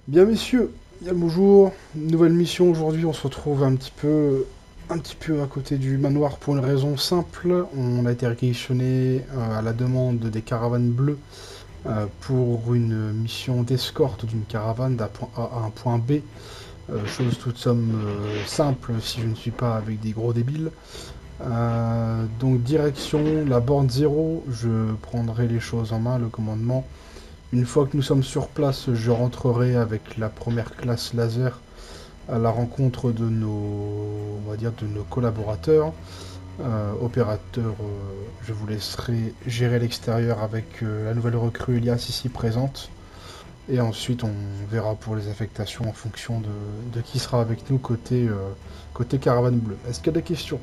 Bien messieurs, bien le bonjour, nouvelle mission aujourd'hui, on se retrouve un petit peu à côté du manoir pour une raison simple. On a été réquisitionné à la demande des caravanes bleues pour une mission d'escorte d'une caravane d'un point A à un point B. Chose toute somme simple si je ne suis pas avec des gros débiles. Donc direction la borne 0, je prendrai les choses en main, le commandement. Une fois que nous sommes sur place, je rentrerai avec la première classe laser à la rencontre de nos, on va dire, de nos collaborateurs. Opérateurs, je vous laisserai gérer l'extérieur avec la nouvelle recrue Elias ici présente. Et ensuite, on verra pour les affectations en fonction de qui sera avec nous côté caravane bleue. Est-ce qu'il y a des questions?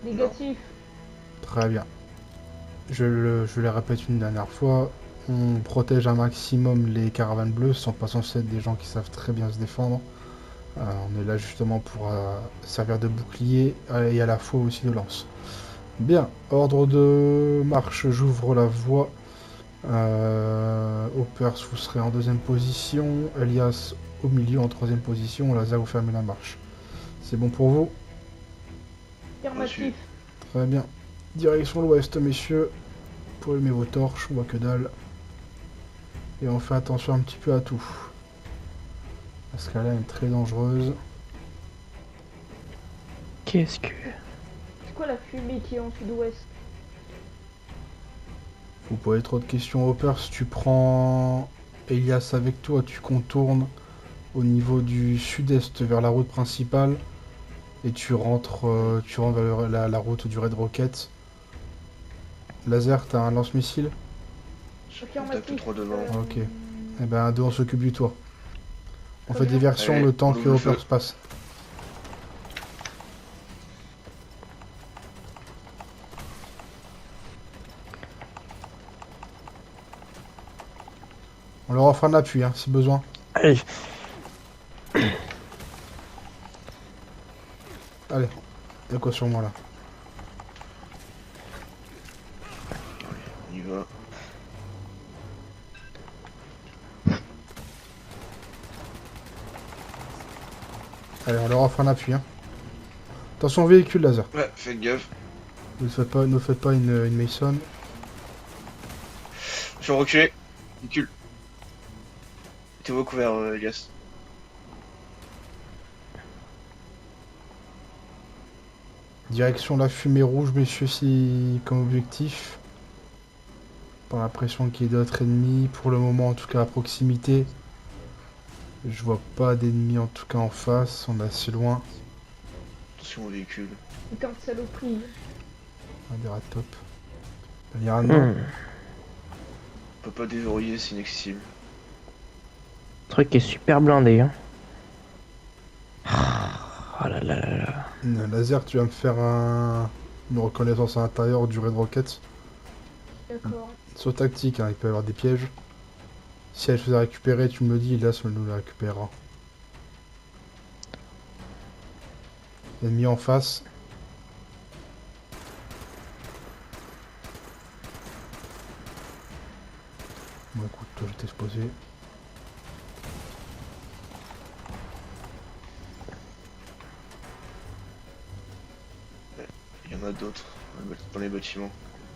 Non. Négatif. Très bien. Je les répète une dernière fois. On protège un maximum les caravanes bleues, ce sont pas censés être des gens qui savent très bien se défendre. On est là justement pour servir de bouclier et à la fois aussi de lance. Bien, ordre de marche, j'ouvre la voie. Hoppers, vous serez en deuxième position. Elias au milieu en troisième position. Lazare, vous fermez la marche. C'est bon pour vous? Reçu. Affirmatif. Très bien. Direction l'ouest, messieurs. Pour allumer vos torches, on voit que dalle. Et on fait attention un petit peu à tout. Parce qu'elle est très dangereuse. Qu'est-ce que... C'est quoi la fumée qui est en sud-ouest? Vous pouvez trop de questions, Hopper. Si tu prends Elias avec toi, tu contournes au niveau du sud-est vers la route principale. Et tu rentres vers la route du Red Rocket. Laser, t'as un lance-missile? Je suis un peu Affirmatif. trop devant. Ok. Eh ben, deux, on s'occupe du toit. On Très fait bien. diversion Allez, le temps on que ouvre le Hopper feu. se passe. On leur offre un appui, hein, si besoin. Allez, Allez, y'a quoi sur moi là? On y va. Allez, on leur offre un appui, hein. Attention au véhicule, Laser. Ouais, faites gaffe. Ne faites pas une Mason. Je suis reculé. Recule. Mettez-vous au couvert, Elias. Direction la fumée rouge, messieurs, si comme objectif. Par l'impression qu'il y ait d'autres ennemis. Pour le moment, en tout cas à proximité. Je vois pas d'ennemis en tout cas en face. On est assez loin. Attention au véhicule. Putain de saloperie. On va dire à top. On va dire à non. hmm, On peut pas déverrouiller, c'est inaccessible. le truc est super blindé, hein. Oh là là là là. Laser, tu vas me faire une reconnaissance à l'intérieur du Red Rocket. D'accord. Saut tactique, hein, il peut y avoir des pièges. Si elle se faisait récupérer, tu me le dis, là, ça nous la récupérera. Ennemi en face. Bon, écoute, toi, je t'ai exposé. Il y en a d'autres dans les bâtiments.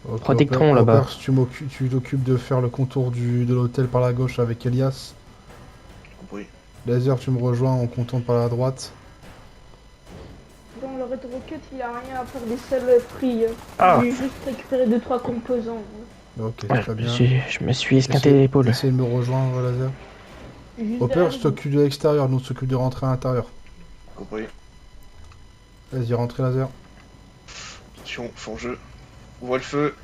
Ok, Protectron, là-bas. Hopper, tu t'occupes de faire le contour de l'hôtel par la gauche avec Elias. Compris. Laser, tu me rejoins, on contourne par la droite. Dans le Red Rocket, il a rien à faire des saloperies. Ah. J'ai juste récupéré 2-3 composants. Ok, Ouais, très bien. je me suis esquinté l'épaule. Essaye de me rejoindre, Laser. Juste Hopper, derrière je vous. t'occupe de l'extérieur, nous on s'occupe de rentrer à l'intérieur. Compris. Vas-y, rentrez, Laser. Attention, fond jeu. Ouvre le feu.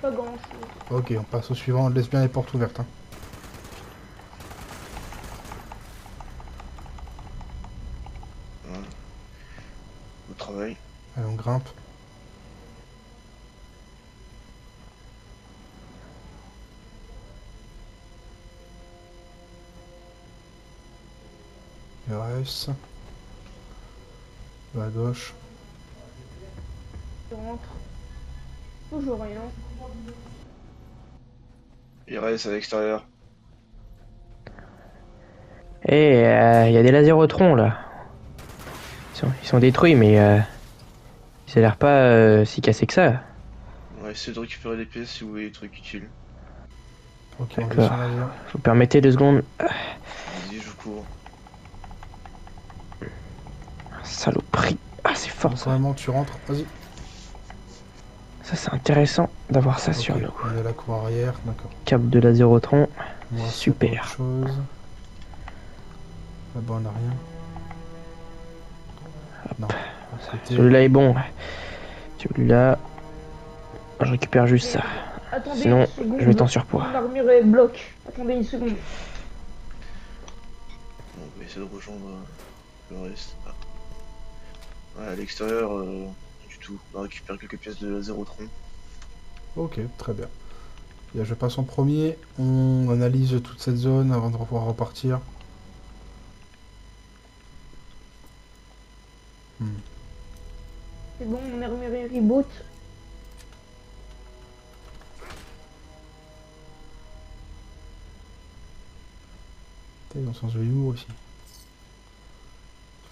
Pas grand chose. Ok, on passe au suivant, laisse bien les portes ouvertes. Hein. Voilà. Au travail. Allez, on grimpe. RS. À gauche. Je rentre. Toujours rien. Il reste à l'extérieur. Et il y a des lasérotron là. Ils sont détruits, mais ils ont l'air pas si cassés que ça. On va essayer de récupérer des pièces si vous voyez des trucs utiles. Ok, on D'accord. descend laser. Vous permettez 2 secondes. Vas-y, je vous cours. Saloperie. Ah, c'est fort Donc, ça. vraiment, tu rentres. Vas-y. Ça, c'est intéressant d'avoir ça sur Ok, nous. on est à la cour arrière, d'accord. Câble de lasérotron. On va Super. faire autre chose. Là-bas, on n'a rien. Non. C'était... Celui-là est bon. Celui-là, je récupère juste ça. Attendez Sinon, une seconde. je vais être en surpoids. Mon armure est bloc. Attendez une seconde. Bon, on va essayer de rejoindre le reste. Ah. Ouais, à l'extérieur, du tout. On va récupérer quelques pièces de Lasérotron. Ok, très bien. Bien, je passe en premier. On analyse toute cette zone avant de pouvoir repartir. C'est bon, mon armure est reboot. T'es dans le sens de l'humour aussi.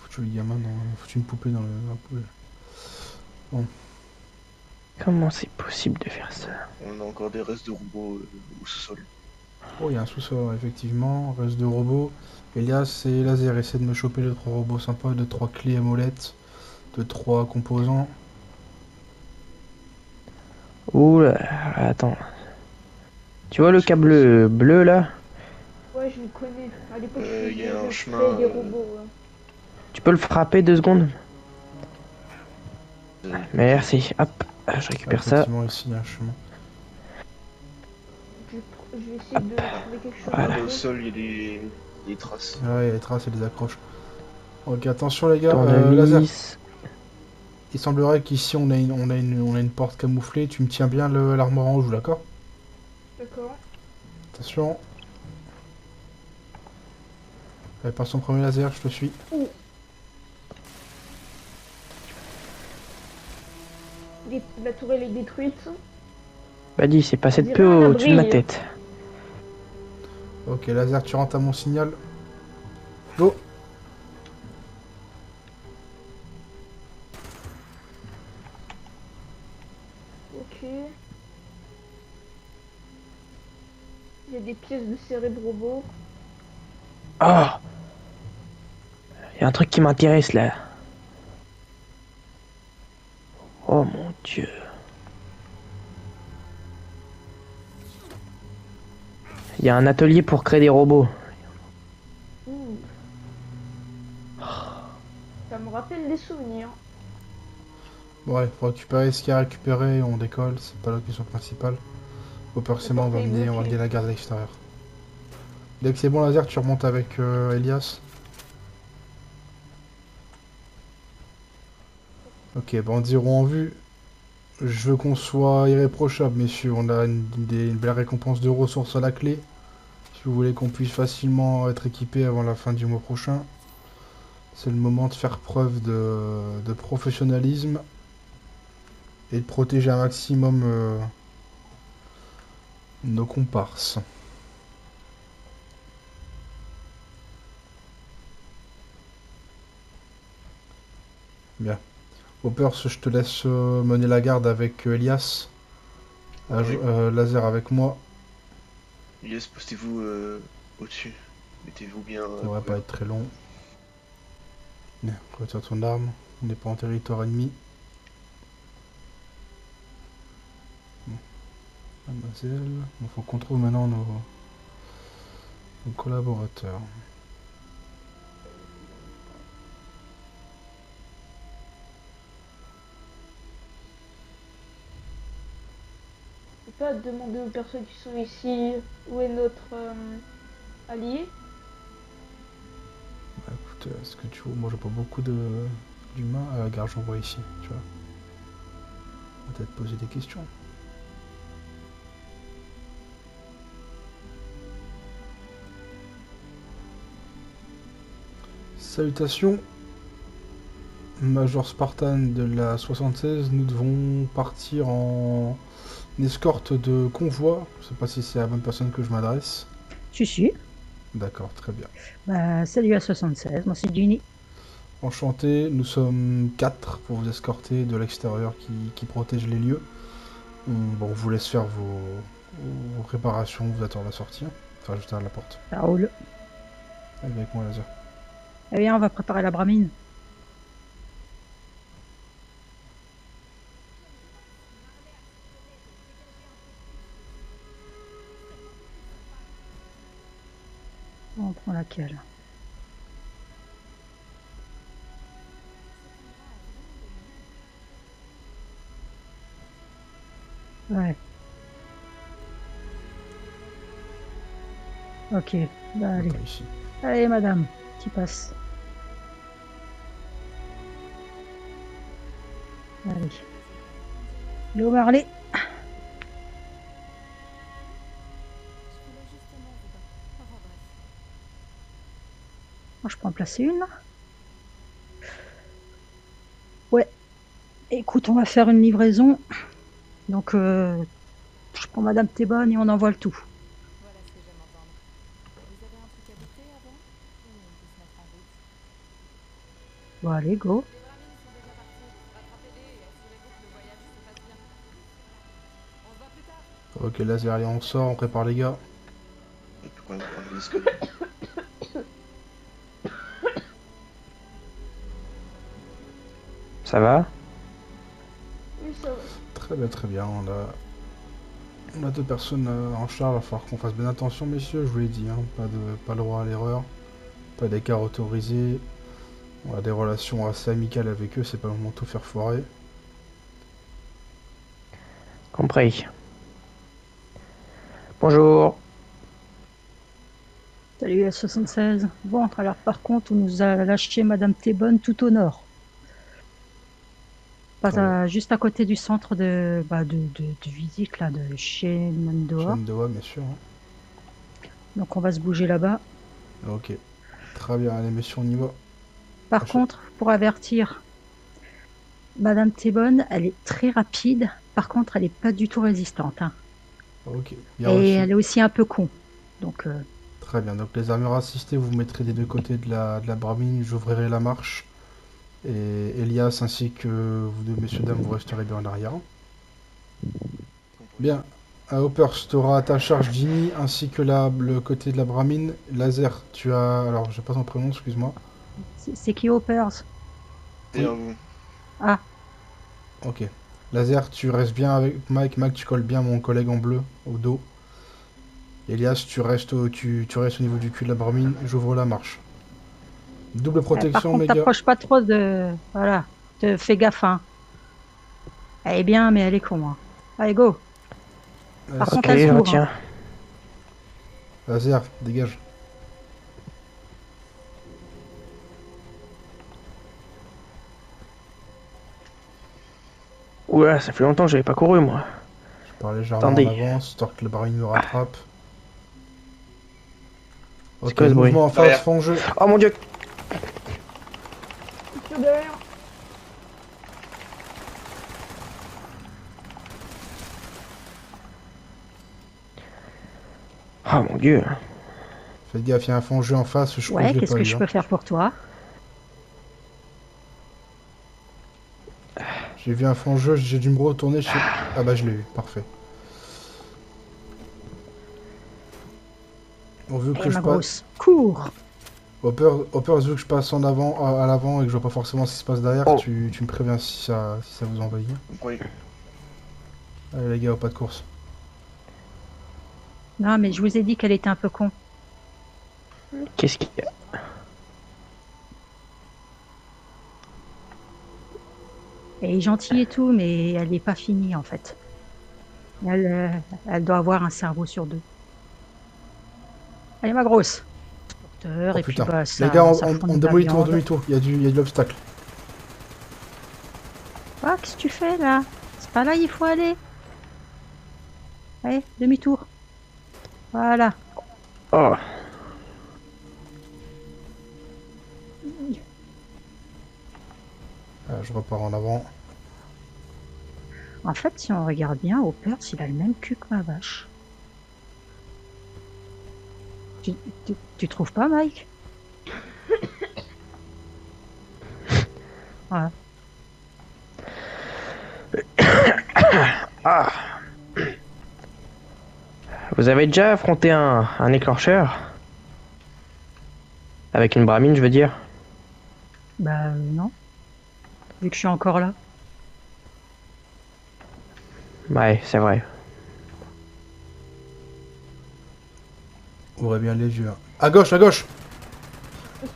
Foutu le gamin dans... Foutu une poupée dans la poubelle. Comment c'est possible de faire ça? On a encore des restes de robots au sous-sol. Oh, il y a un sous-sol, effectivement. Reste de robots. Elias et Laser essaient de me choper de 3 robots sympas, de 3 clés à molette, de 3 composants. Oula, attends. Tu vois le câble bleu là? Ouais, je le connais. À l'époque, Il y a un je chemin, créais des robots. Ouais. Tu peux le frapper 2 secondes? Euh, Merci. Hop, je récupère ça. Effectivement, ici, il y a un chemin. Je vais essayer de trouver quelque chose. Voilà. Au sol, il y a des traces. Ouais, il y a les traces et les accroches. Ok, attention les gars. Laser. Tournevis. Il semblerait qu'ici, on a une porte camouflée. Tu me tiens bien l'armoire en rouge, d'accord? D'accord. Attention. Allez, passe ton premier laser, je te suis. La tourelle est détruite. Bah dis, c'est passé de On peu dirait un au-dessus de ma abri. tête. Ok, laser, tu rentres à mon signal. Go. Ok. Il y a des pièces de cérébrobo. Oh! Il y a un truc qui m'intéresse là. Oh mon dieu. Il y a un atelier pour créer des robots. Ouh. Ça me rappelle des souvenirs. Bon, ouais, faut récupérer ce qu'il y a à récupérer et on décolle. C'est pas la question principale. Faut forcément, on va mener la garde à l'extérieur. Dès que c'est bon, laser, tu remontes avec Elias. Ok, bandiron en vue. Je veux qu'on soit irréprochable, messieurs. On a une belle récompense de ressources à la clé. Si vous voulez qu'on puisse facilement être équipé avant la fin du mois prochain, c'est le moment de faire preuve de professionnalisme et de protéger un maximum nos comparses. Bien. Hoppers, je te laisse mener la garde avec Elias. Oui. Laser avec moi. Yes, postez-vous au-dessus. Mettez-vous bien. Ça devrait pas être très long. Bien, retire ton arme. On n'est pas en territoire ennemi. Bon. Mademoiselle. Il faut qu'on trouve maintenant nos collaborateurs. Je peux pas demander aux personnes qui sont ici où est notre allié. Bah, écoute, est-ce que tu vois, moi j'ai pas beaucoup d'humains à la gare, j'en vois ici, tu vois. On va peut-être poser des questions. Salutations, Major Spartan de la 76, nous devons partir en escorte de convoi. Je sais pas si c'est à la bonne personne que je m'adresse. Si. D'accord, très bien. Bah, salut à 76, moi c'est Ginny. Enchanté, nous sommes 4 pour vous escorter de l'extérieur qui protège les lieux. Bon, on vous laisse faire vos préparations, vous attendez la sortie. Enfin, juste à la porte. Ça roule. Allez avec moi, Laser. Eh bien, on va préparer la bramine. On prend laquelle? Ouais. Ok, bah allez. Attends, ici. Allez, madame, qui passe. Allez. Léo Marley. Moi, je peux en placer une, là? Ouais. Écoute, on va faire une livraison. Donc, je prends Madame Thébonne et on envoie le tout. Voilà ce que j'aime entendre. Vous avez un truc à bouffer avant? Ou on peut se mettre en route? Bon, allez, go. Les bramines sont déjà partis. Rattrapez-les et assurez-vous que le voyage se passe bien. On se voit plus tard. Ok, Laser, allez, on sort, on prépare les gars. On peut quand même prendre les escaliers. Ça va? Oui, ça va. Très bien, on a 2 personnes en charge, il va falloir qu'on fasse bien attention, messieurs, je vous l'ai dit, hein, pas le droit à l'erreur, pas d'écart autorisé. On a des relations assez amicales avec eux, c'est pas le moment de tout faire foirer. Compris. Bonjour. Salut à 76. Bon, alors par contre, on nous a lâché Madame Thébonne tout au nord. Juste à côté du centre de visite là, de Shenandoah. Shenandoah, bien sûr. Hein. Donc on va se bouger là-bas. Ok, très bien, allez messieurs, on y va. Par contre, pour avertir, Madame Thébonne, elle est très rapide. Par contre, elle n'est pas du tout résistante. Hein. Ok, bien Et reçu. elle est aussi un peu con. Donc, Très bien, donc les armures assistées, vous mettrez des 2 côtés de la bramine, j'ouvrirai la marche. Et Elias ainsi que vous 2 messieurs dames, vous resterez bien en arrière. Bien, à Hoppers, tu auras à ta charge Ginny ainsi que le côté de la bramine. Laser, tu as... Alors, je pas son prénom, excuse-moi. c'est qui Hoppers? Derrière vous. Ah, Ok. Laser, tu restes bien avec Mike. Mike, tu colles bien mon collègue en bleu au dos. Elias, tu restes au niveau du cul de la bramine. J'ouvre la marche. Double par protection, contre, mes gars. t'approches pas trop de... Voilà, fais gaffe. Hein. Elle est bien, mais elle est con. Hein. Allez, go. Par Ok, contre, Ok, elle je court. retiens. Hein. Laser, dégage. Oula, ça fait longtemps que j'avais pas couru, moi. Je pars légèrement Attendez. en avance, histoire que la bramine me rattrape. C'est Ok, quoi ce bruit? mouvement en face, Derrière. fond jeu. Oh mon dieu! Sur derrière. Oh mon dieu! Faites gaffe, il y a un fond jeu en face, je crois Ouais, que je l'ai qu'est-ce pas que eu. je Hein. peux faire pour toi? J'ai vu un fond jeu, j'ai dû me retourner. Ah bah je l'ai eu, parfait. Bon, vu Eh, que je ma passe... grosse, cours! Hopper, vu que je passe en avant, à l'avant et que je vois pas forcément ce qui se passe derrière, Oh. tu me préviens si ça vous envahit. Vous croyez? Allez les gars, pas de course. Non, mais je vous ai dit qu'elle était un peu con. Qu'est-ce qu'il y a? Elle est gentille et tout, mais elle n'est pas finie en fait. Elle doit avoir un cerveau sur 2. Allez, ma grosse. Porteur, Oh et puis putain. bah, Les gars, ça on fournit de la demi-tour, viande. demi-tour. Il y a de l'obstacle. Ah, qu'est-ce que tu fais là? C'est pas là il faut aller. Allez, demi-tour. Voilà. Oh! Je repars en avant. En fait, si on regarde bien, Hoppers, il a le même cul que ma vache. Tu, tu trouves pas, Mike? Voilà. Ah. Vous avez déjà affronté un éclencheur? Avec une bramine, je veux dire. Bah non, vu que je suis encore là. Ouais, c'est vrai. Ouvrez bien les yeux. Hein. À gauche, à gauche.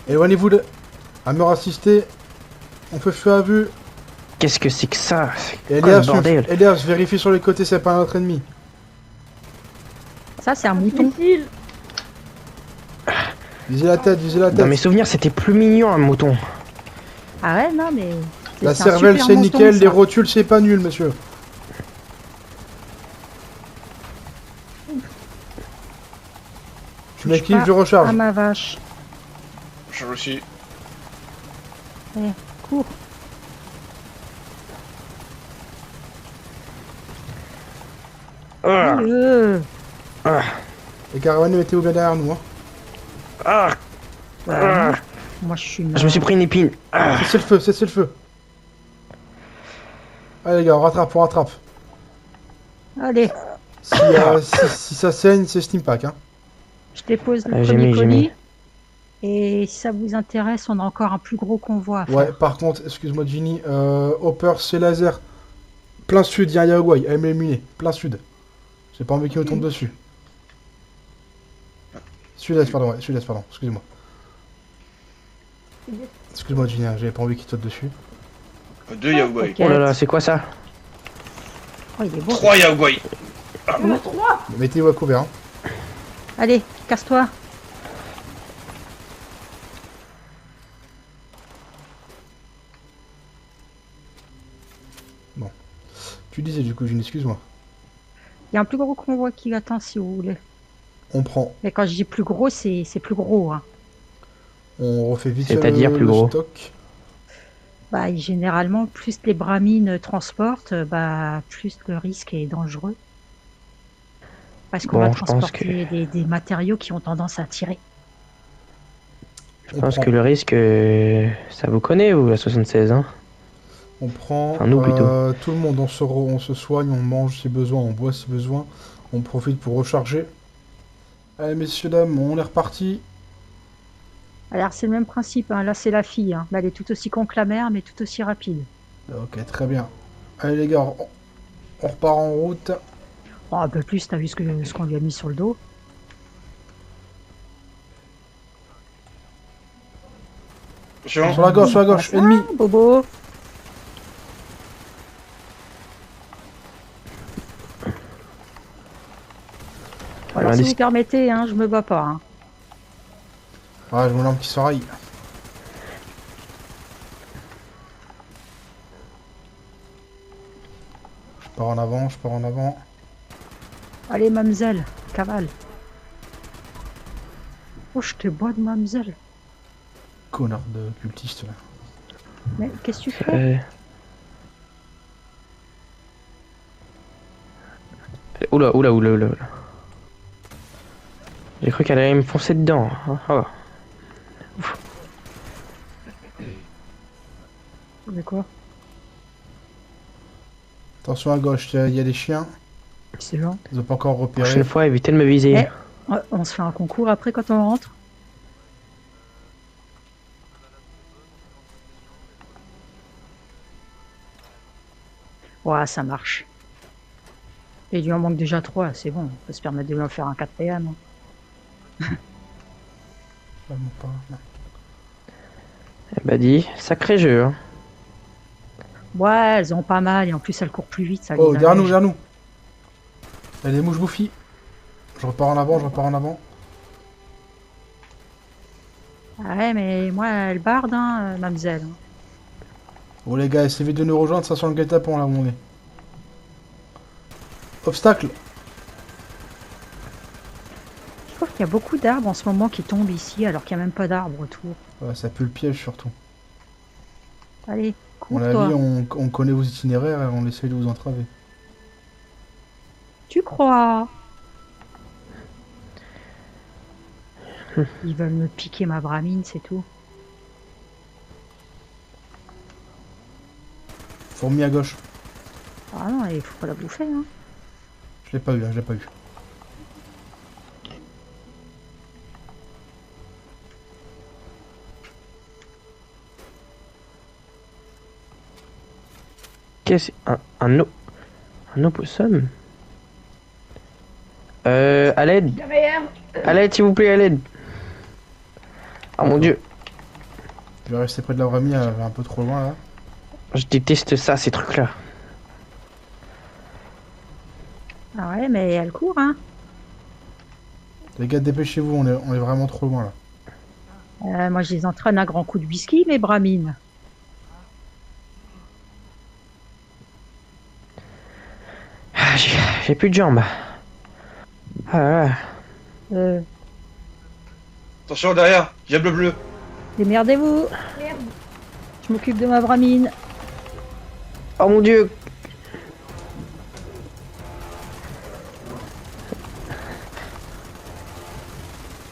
Éloignez-vous de... À me rassister. On fait feu à vue. Qu'est-ce que c'est que ça? C'est quoi le Elias, bordel? Elias, vérifie sur les côtés, c'est pas notre ennemi. Ça, c'est un mouton. Missile. Visez la tête, visez la tête. Dans mes souvenirs, c'était plus mignon un mouton. Ah ouais, non, mais... La c'est un cervelle, super c'est mouton, nickel, ça. les rotules, c'est pas nul, monsieur. Je m'équipe, pas je recharge. Ah ma vache. Je aussi. Cours. Ah, ah, Les caravanes, mettez-vous bien derrière nous. Hein. ah, Bah, ah. moi, je suis... Je me suis pris une épine. Ah. Cessez le feu, cessez le feu. Allez les gars, on rattrape. Allez, Si ça saigne, c'est Steampack. Hein. je dépose le Ah, j'ai premier mis, j'ai colis. mis. Et si ça vous intéresse, on a encore un plus gros convoi à faire. Ouais, par contre, excuse-moi Ginny, Hopper, c'est laser. Plein sud, il y a un Yaogwai, elle m'est munie. Plein sud. J'ai pas envie qu'il me tombe dessus. Sud-est, pardon, ouais, sud-est, pardon, excuse-moi. Excuse-moi Ginny, hein, j'avais pas envie qu'il te saute dessus. 2 Yaogwai. Ok. Oh là là, c'est quoi ça? Oh, il est beau. 3 Yaogwai. Mettez-vous à couvert. Hein. Allez, casse-toi. Tu disais du coup, Ginny, excuse-moi. Il y a un plus gros convoi qui attend si vous voulez. On prend, Mais quand je dis plus gros, c'est plus gros. Hein. on refait vite fait C'est-à-dire le plus gros. stock. Bah, généralement, plus les bramines transportent, bah, plus le risque est dangereux. Parce qu'on Bon, va je pense transporter des matériaux qui ont tendance à tirer. Je pense que le risque, ça vous connaît, vous, la 76, hein? On prend Enfin, nous, plutôt. tout le monde, on se soigne, on mange si besoin, on boit si besoin, on profite pour recharger. Allez messieurs, dames, on est reparti. Alors, c'est le même principe. Hein. Là, c'est la fille. Hein. Bah, elle est tout aussi con que la mère, mais tout aussi rapide. Ok, très bien. Allez les gars, on repart en route. Oh, un peu plus, t'as vu ce qu'on lui a mis sur le dos. Attention. Sur la gauche, Ah, ennemi. Bobo. Alors, Un si dis- vous permettez, hein, je me bats pas. Hein. Ah, j'ai mon arme qui s'enraille. Je pars en avant, je pars en avant. Allez, mademoiselle, cavale. Oh, je te bois de mademoiselle. Connard de cultiste là. Mais qu'est-ce que tu fais? Oula, oula, oula, oula. J'ai cru qu'elle allait me foncer dedans. Oh. Mais quoi? Attention à gauche, il y a des chiens. C'est long. Ils ont pas encore repéré. Prochaine fois, évitez de me viser. Eh. On se fait un concours après quand on rentre? Ouais, ça marche. Et il lui en manque déjà 3, c'est bon. On peut se permettre de lui en faire un 4ème. Vraiment pas, non. Bah dit, sacré jeu. Hein. Ouais, elles ont pas mal et en plus elles courent plus vite. Ça Oh, les derrière nous, allège. derrière nous. Il y a des mouches bouffies. Je repars en avant, je repars en avant. Ouais, mais moi, elle barde, hein, mademoiselle. Bon les gars, essayez de nous rejoindre, ça sent le guet-apens là où on est. Obstacle. Je trouve qu'il y a beaucoup d'arbres en ce moment qui tombent ici alors qu'il n'y a même pas d'arbres autour. Ouais, ça pue le piège surtout. Allez, À cours mon toi. avis, on connaît vos itinéraires et on essaye de vous entraver. Tu crois? Ils veulent me piquer ma bramine, c'est tout. Fourmi à gauche. Ah non, il faut pas la bouffer, hein. Je l'ai pas eu, hein, je l'ai pas eu. Qu'est-ce un opossum? À l'aide, Derrière. s'il vous plaît, à l'aide. Oh mon dieu, Je vais rester près de la Brami, elle va un peu trop loin là. je déteste ça, ces trucs-là. Ah ouais, mais elle court, hein. Les gars, dépêchez-vous, on est vraiment trop loin là. Moi, je les entraîne à grands coups de whisky, mes bramines. Ah, j'ai plus de jambes. Ah là là. Euh, Attention derrière, diable bleu. Démerdez-vous. Merde. Je m'occupe de ma bramine. Oh mon dieu.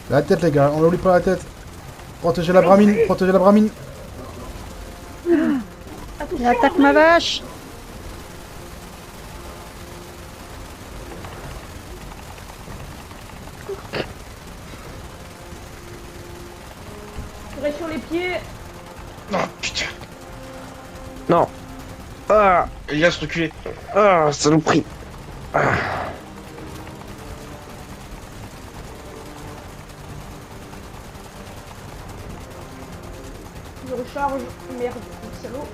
La tête, les gars, on n'oublie pas la tête. Protégez la Bramine, protégez la Bramine. Elle attaque ma vache. Je reste sur les pieds. Non, putain. Non. Ah, Elias, reculez. ah, saloperie. Je recharge. Merde, salaud.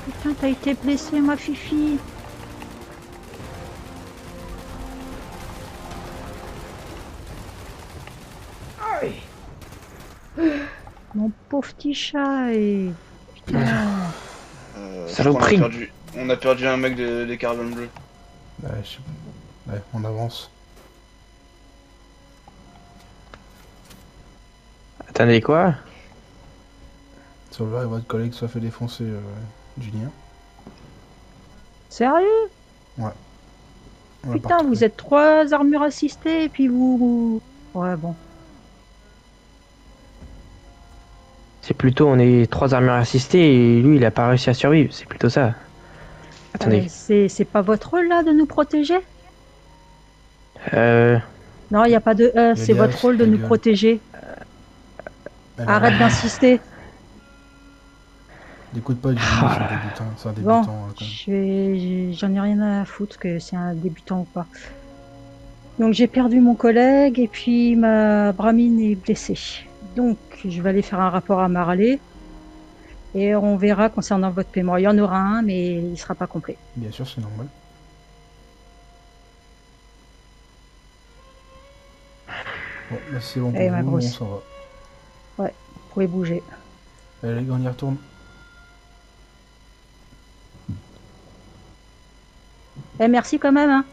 Putain, t'as été blessée, ma fifi. Mon pauvre petit chat et... Putain. Je crois Saloperie. on a perdu un mec des caravanes bleues. Ouais, ouais, on avance. Attendez, quoi? Solvar et votre collègue soit fait défoncer Julien. Sérieux? On l'a Putain, pas retrouvé. vous êtes 3 armures assistées et puis vous... Ouais, bon. C'est plutôt, on est 3 armures assistées et lui, il a pas réussi à survivre. C'est plutôt ça. Attendez. C'est pas votre rôle, là, de nous protéger? Euh... Non, il n'y a pas de... c'est Elias, votre rôle de ta nous gueule. protéger. Elle Arrête d'insister. N'écoute pas Julien, c'est un débutant. C'est un Bon, débutant quand même. j'en ai rien à foutre que c'est un débutant ou pas. Donc j'ai perdu mon collègue et puis ma bramine est blessée. Donc je vais aller faire un rapport à Maralé et on verra concernant votre paiement. Il y en aura un, mais il ne sera pas complet. Bien sûr, c'est normal. Bon, là c'est bon pour Eh, ma vous, on grosse. s'en va. Vous pouvez bouger. Allez les gars, on y retourne. Eh, merci quand même, hein.